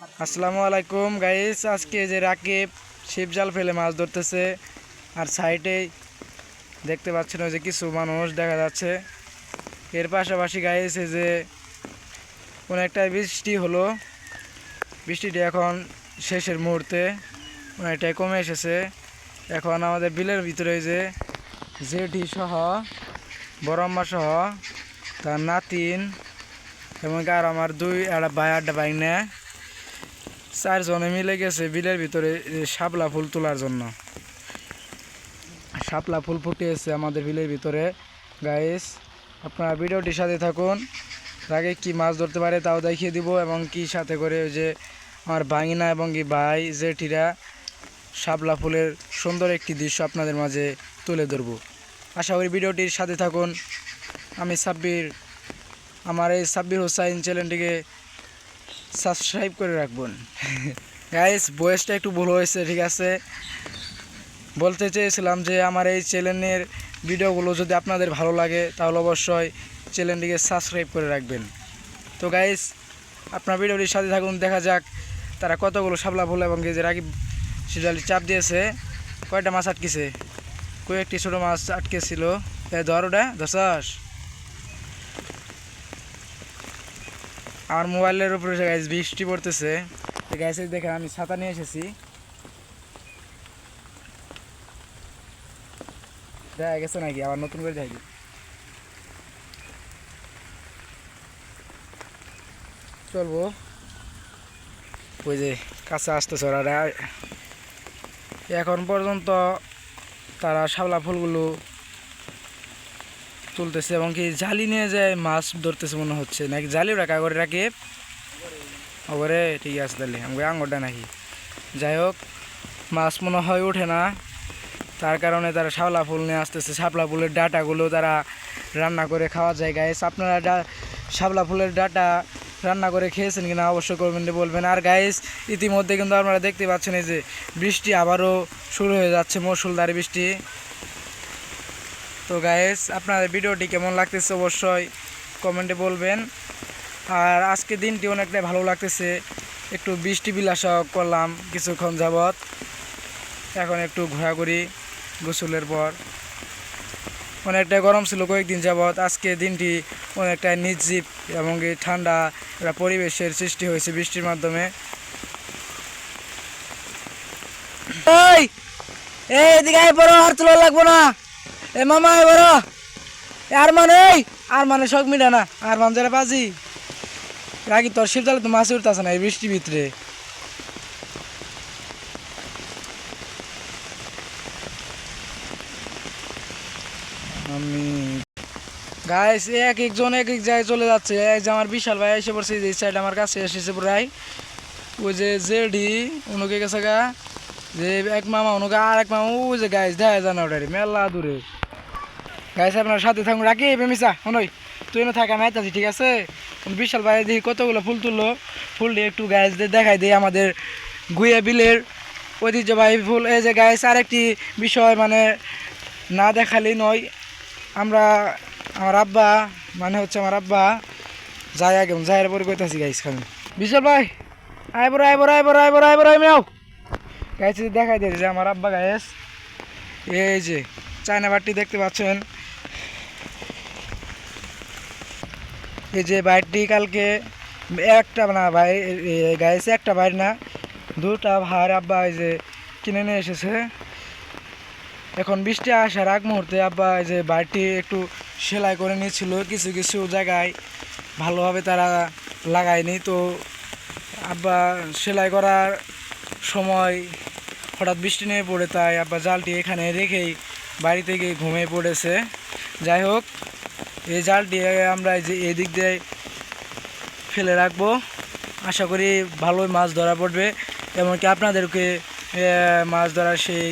আসসালামু আলাইকুম গাইস। আজকে যে রাকিব ছিপ জাল ফেলে মাছ ধরতেছে, আর সাইডে দেখতে পাচ্ছেন ওই যে কিছু মানুষ দেখা যাচ্ছে। এর পাশাপাশি গাইস এই যে অনেকটা বৃষ্টি হলো, বৃষ্টিটি এখন শেষের মুহূর্তে অনেকটাই কমে এসেছে। এখন আমাদের বিলের ভিতরে যে জেঠি সহ বড়ম্মা সহ তার নাতিন এবং আর আমার একটা ভাই আড্ডা বাইক নেয়, 4 জনে মিলে গেছে বিলের ভিতরে শাপলা ফুল তোলার জন্য। শাপলা ফুল ফুটিয়েছে আমাদের বিলের ভিতরে। গাইস, আপনারা ভিডিওটির সাথে থাকুন, আগে কি মাছ ধরতে পারে তাও দেখিয়ে দিব, এবং কি সাথে করে ওই যে আমার ভাঙিনা এবং কি ভাই জেঠিরা শাপলা ফুলের সুন্দর একটি দৃশ্য আপনাদের মাঝে তুলে ধরব। আশা করি ভিডিওটির সাথে থাকুন। আমি আমার এই সাব্বির হোসাইন চ্যানেলটিকে সাবস্ক্রাইব করে রাখবেন। গাইস, বয়সটা একটু ভুল হয়েছে, ঠিক আছে। বলতে চেয়েছিলাম যে আমার এই চ্যানেলের ভিডিওগুলো যদি আপনাদের ভালো লাগে তাহলে অবশ্যই চ্যানেলটিকে সাবস্ক্রাইব করে রাখবেন। তো গাইস, আপনার ভিডিওটির সাথে থাকুন, দেখা যাক তারা কতগুলো শাপলা ফুল এবং যে রাকিব সিজালি চাপ দিয়েছে, কয়টা মাছ আটকেছে। কয়েকটি ছোটো মাছ আটকেছিল। ধর ওটা ধরছাস। আমার মোবাইলের উপরে গাইস বৃষ্টি পড়তেছে। গাইস দেখে আমি ছাতা নিয়ে এসেছি, দেখা গেছে নাকি আবার নতুন করে যাই। চলবো ওই যে কাছে আসতেছে ওরা। এখন পর্যন্ত তারা শাপলা ফুলগুলো তুলতেছে এবং কি জালি নিয়ে যায় মাছ ধরতেছে মনে হচ্ছে, নাকি জালি রাখা করে রাখে ওরে। ঠিক আছে, তাহলে আমাকে আঙুরটা নাকি। যাই হোক, মাছ মনে হয় ওঠে না, তার কারণে তারা শাপলা ফুল নিয়ে আসতেছে। শাপলা ফুলের ডাঁটাগুলো তারা রান্না করে খাওয়া যায়। গাইস, আপনারা শাপলা ফুলের ডাঁটা রান্না করে খেয়েছেন কিনা অবশ্যই করবেন বলবেন। আর গাইস, ইতিমধ্যে কিন্তু আপনারা দেখতে পাচ্ছেন এই যে বৃষ্টি আবারও শুরু হয়ে যাচ্ছে, মুষলধারে বৃষ্টি। তো গাইস, আপনাদের ভিডিওটি কেমন লাগতেছে অবশ্যই কমেন্টে বলবেন। আর আজকে দিনটি অনেকটাই ভালো লাগতেছে, একটু বৃষ্টি বিলাসা করলাম কিছুক্ষণ যাবৎ। এখন একটু ঘোরাঘুরি গোসলের পর। অনেকটাই গরম ছিল কয়েকদিন যাবৎ, আজকে দিনটি অনেকটাই নির্জীব এবং ঠান্ডা একটা পরিবেশের সৃষ্টি হয়েছে বৃষ্টির মাধ্যমে। এদিকে বড় আর তোলা লাগবো না, এ মামা বড় আর মানে শখ মিটা না, আর মান যারা বাজি রাখি তোর শিবজালে তো মাছ উঠতেছে না এই বৃষ্টির ভিতরে। আমি গাইস এক এক জায়গায় চলে যাচ্ছে। এই যে আমার বিশাল ভাই এসে পড়ছে, এই সাইড আমার কাছে এসেছে প্রায়। ওই যে জেডি উনুকে গেছে গা, যে এক মামা উনুকে আর এক মামা ওই যে গাইস দেখা যায় না ওটারে মেলা দূরে। গাইস, আপনার সাথে থাকুন, রাখি বেমিসা হনই তুই না থাকা আমি আইতাছি, ঠিক আছে। বিশাল ভাই দেখি কতগুলো ফুল তুললো, ফুলটি একটু গাইসদের দেখাই দিই। আমাদের গুইয়া বিলের ঐতিহ্যবাহী ফুল। এই যে গাইস, আরেকটি বিষয় মানে না দেখালেই নয়, আমার আব্বা মানে হচ্ছে আমার আব্বা যাই আগে যাইয়ের পরে কইতাছি গাইস খালি বিশাল ভাই আয় মেও গাইস দেখাই দিয়েছে যে আমার আব্বা। গাইস, এই যে চায়না বাটি দেখতে পাচ্ছেন, এই যে বাইরটি কালকে একটা না ভাই গাইছে, একটা বাইর না দুটা ভাই আব্বা এই যে কিনে নিয়ে এসেছে। এখন বৃষ্টি আসার আগ মুহূর্তে আব্বা এই যে বাইরটি একটু সেলাই করে নিয়েছিল, কিছু কিছু জায়গায় ভালোভাবে তারা লাগায়নি। তো আব্বা সেলাই করার সময় হঠাৎ বৃষ্টি নিয়ে পড়ে, তাই আব্বা জালটি এখানে রেখেই বাড়ি থেকে ঘুমিয়ে পড়েছে। যাই হোক, এই জালটি আমরা যে এদিক দিয়ে ফেলে রাখবো, আশা করি ভালোই মাছ ধরা পড়বে। এমনকি আপনাদেরকে মাছ ধরার সেই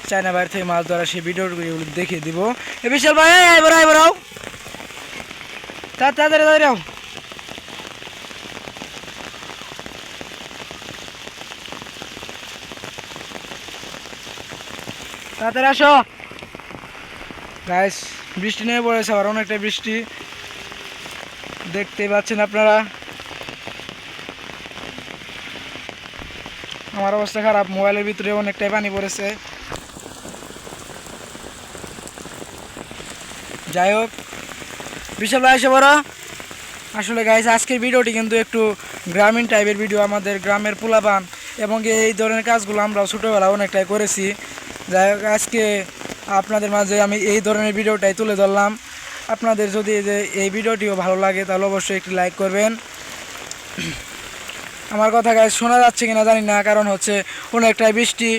চায়না বাইরে থেকে মাছ ধরার সেই ভিডিওগুলো দেখিয়ে দিব। এ বিশাল ভাই আইবরাও তাড়াতাড়ি দাঁড়াও, তাড়াতাড়ি আসো। গাইস, বৃষ্টি নিয়ে পড়েছে, আবার অনেকটা বৃষ্টি দেখতেই পাচ্ছেন আপনারা। আমার অবস্থা খারাপ, মোবাইলের ভিতরে অনেকটাই পানি পড়েছে। যাই হোক, বিশাল ভাই এসে বড়। আসলে গাইস আজকের ভিডিওটি কিন্তু একটু গ্রামীণ টাইপের ভিডিও, আমাদের গ্রামের পোলাপান এবং এই ধরনের কাজগুলো আমরা ছোটোবেলা অনেকটাই করেছি। যাই হোক, আজকে আপনাদের মাঝে আমি এই ধরনের ভিডিওটাই তুলে ধরলাম। আপনাদের যদি এই ভিডিওটিও ভালো লাগে তাহলে অবশ্যই একটি লাইক করবেন। আমার কথা গাইস শোনা যাচ্ছে কিনা জানি না, কারণ হচ্ছে অনেকটাই বৃষ্টি।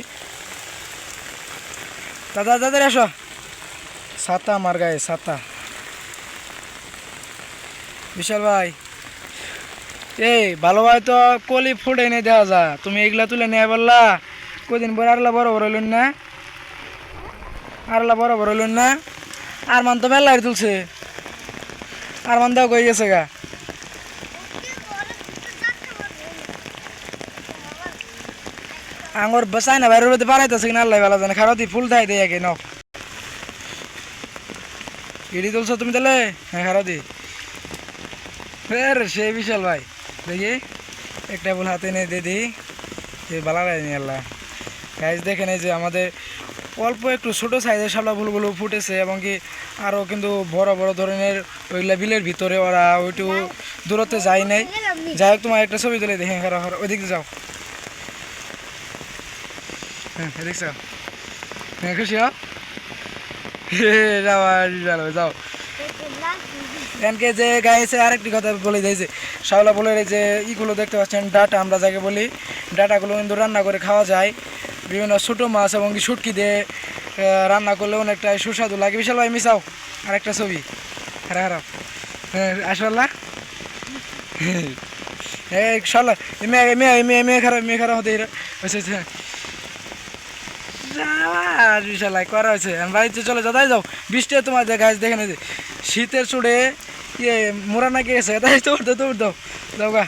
দাদা দাদার এসো, ছাতা আমার গায়ে ছাতা। বিশাল ভাই এই ভালো ভাই তো কলি ফুটে এনে দেওয়া যা, তুমি এগুলা তুলে নিয়ে বললা কদিন পরে আরলা বড় বড় হইলেন না, আরলা বড় বড় হইলেন না। আর মান তো মেলায় তুলছে, আর মান দাও কই গেছে গা। আঙুর চাই না বাইরের মধ্যে বাড়াইতেছে কিনা আল্লাহ ভালো জানে। খারাপ ফুল দেয় দেয় আগে নাও, ইডি তুলছো তুমি তাহলে? হ্যাঁ খারাপ দি সে বিশাল ভাই দেখি একটা ফুল হাতে নিয়ে দিয়ে দিই, বালা নিয়ে আল্লাহ। গাইজ দেখেন এই যে আমাদের অল্প একটু ছোটো সাইজের শাপলা ফুলগুলো ফুটেছে এবং কি আরও কিন্তু বড় বড় ধরনের ওইগুলা বিলের ভিতরে, ওরা ওইটু দূরত্বে যায় নাই। যাই হোক, তোমার একটা ছবি তুলে দেখে ওই দিকে যাও। হ্যাঁ দেখছ, হ্যাঁ খুশি হও যাও। এনকে যে গাইছে আরেকটি কথা বলে দিয়েছে, শাওলা ফুলের যে ইগুলো দেখতে পাচ্ছেন ডাটা আমরা যাকে বলি, ডাটাগুলো কিন্তু রান্না করে খাওয়া যায়। বিভিন্ন ছোটো মাছ এবং শুটকি দিয়ে রান্না করলে অনেকটা সুস্বাদু লাগে। বিশাল ভাই মিশাও আরেকটা ছবি, হারা হারা। হ্যাঁ আসল্লা সাল্লা মেয়ে খারাপ হতে বিশাল করা হয়েছে। বাড়িতে চলে যাও, তাই যাও। বৃষ্টি তোমার গাছ দেখে যে শীতের চুড়ে ইয়ে মোড়া না গিয়েছে, তাই দৌড় দাও যাও গা।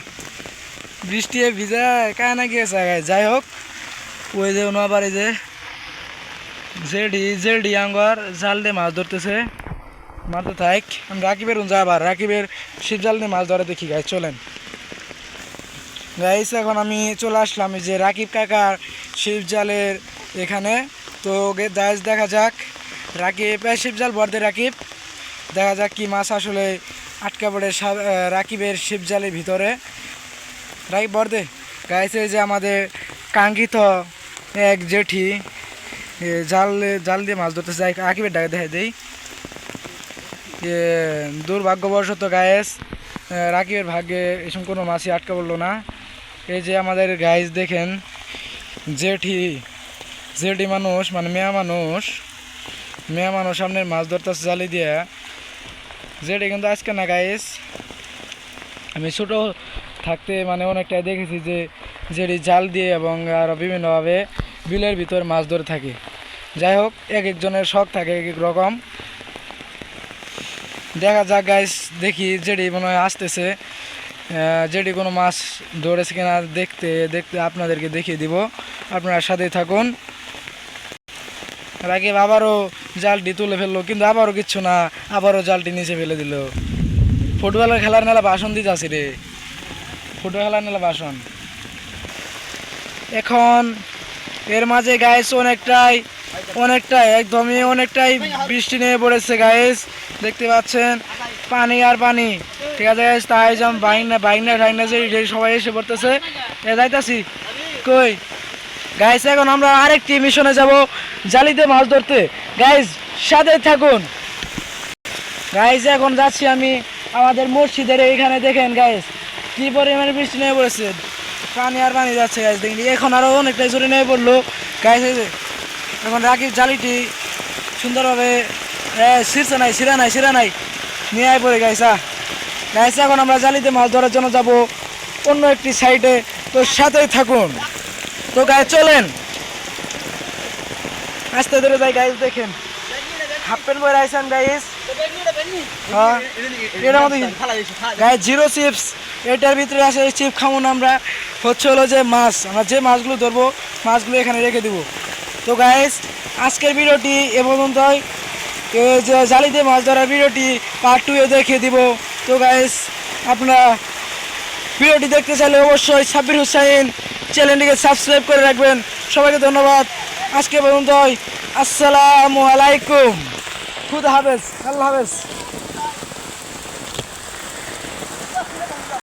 বৃষ্টি ভিজা কায় না গিয়েছে গাছ। যাই হোক, ওই যে আবার এই যে জেডি আঙ্গর জাল দিয়ে মাছ ধরতেছে, মারতে থাক। আমি রাকিবের যা আবার রাকিবের শিব জাল দিয়ে মাছ ধরে দেখি গাছ। চলেন গাইস, এখন আমি চলে আসলাম এই যে রাকিব কাকার শিব জালের এখানে। তো গাইস দেখা যাক, রাকিব শিব জাল ভরতে রাকিব, দেখা যাক কি মাছ আসলে আটকা পড়ে রাকিবের শিব জালের ভিতরে। রাকিব ভরতে গাইস, এই যে আমাদের কাঙ্ক্ষিত এক জেঠি জাল দিয়ে মাছ ধরতে চাই। রাকিবের ডাকে দেখা দেই। দুর্ভাগ্যবশত গায়েস রাকিবের ভাগ্যে এসব কোনো মাছই আটকা পড়লো না। এই যে আমাদের গাইস দেখেন জেঠি মানুষ মানে মেয়া মানুষ সামনের মাছ ধরতেছে জালি দিয়ে। জেঠি কিন্তু আজকে না গাইস, আমি ছোটো থাকতে মানে অনেকটাই দেখেছি যে জেঠি জাল দিয়ে এবং আরও বিভিন্নভাবে বিলের ভিতর মাছ ধরে থাকে। যাই হোক, এক একজনের শখ থাকে এক এক রকম। দেখা যাক গাইস, দেখি জেডি মনে হয় আসতেছে। জেডি কোনো মাছ ধরেছে কিনা দেখতে আপনাদেরকে দেখিয়ে দিব, আপনারা সাথেই থাকুন। রাকিব আবারও জালটি তুলে ফেললো, কিন্তু আবারও কিচ্ছু না, আবারও জালটি নিচে ফেলে দিল। ফুটবলের খেলার নেলা ভাষণ দিতে আসি রে, ফুটবল খেলার নেলা ভাষণ। এখন এর মাঝে গাইস অনেকটাই একদমই অনেকটাই বৃষ্টি নিয়ে পড়েছে গাইস, দেখতে পাচ্ছেন পানি আর পানি। ঠিক আছে গাইস, তাই যাম বাইনা যে সবাই এসে পড়তেছে। যাইতাছি কই গাইস, এখন আমরা আরেকটি মিশনে যাব জালিতে মাছ ধরতে। গাইস সাথে থাকুন গাইস। এখন যাচ্ছি আমি আমাদের মসজিদের এইখানে, দেখেন গাইস কি পরিমাণে বৃষ্টি নিয়ে পড়েছে, পানি আর পানি যাচ্ছে গাইস। দেখি এখন আরও অনেকটাই জোরে নিয়ে পড়লো গাইস। এখন রাকিব জালিটি সুন্দরভাবে সিরা নাই নিয়ে আয় পড়ে গাইসা। এখন আমরা জালিতে মাছ ধরার জন্য যাব অন্য একটি সাইডে, তো সাথেই থাকুন। তো গাইস চলেন, আস্তে ধরে যাই গাইস। দেখেন হাফ প্যান্ট পরে আইসেন গাইস, গাইস জিরো চিপস এটার ভিতরে আছে। এই চিপ খামুন আমরা, হচ্ছে হলো যে মাছ, আমরা যে মাছগুলো ধরবো মাছগুলো এখানে রেখে দেবো। তো গাইস আজকের ভিডিওটি এ পর্যন্তই। যে জালিতে মাছ ধরার ভিডিওটি পার্ট 2 দেখিয়ে দিব। তো গাইস আপনারা ভিডিওটি দেখতে চাইলে অবশ্যই সাব্বির হুসাইন চ্যানেলটিকে সাবস্ক্রাইব করে রাখবেন। সবাইকে ধন্যবাদ। আজকে পর্যন্তই। আসসালামু আলাইকুম। খুদা হাফেজ। আল্লাহ হাফেজ।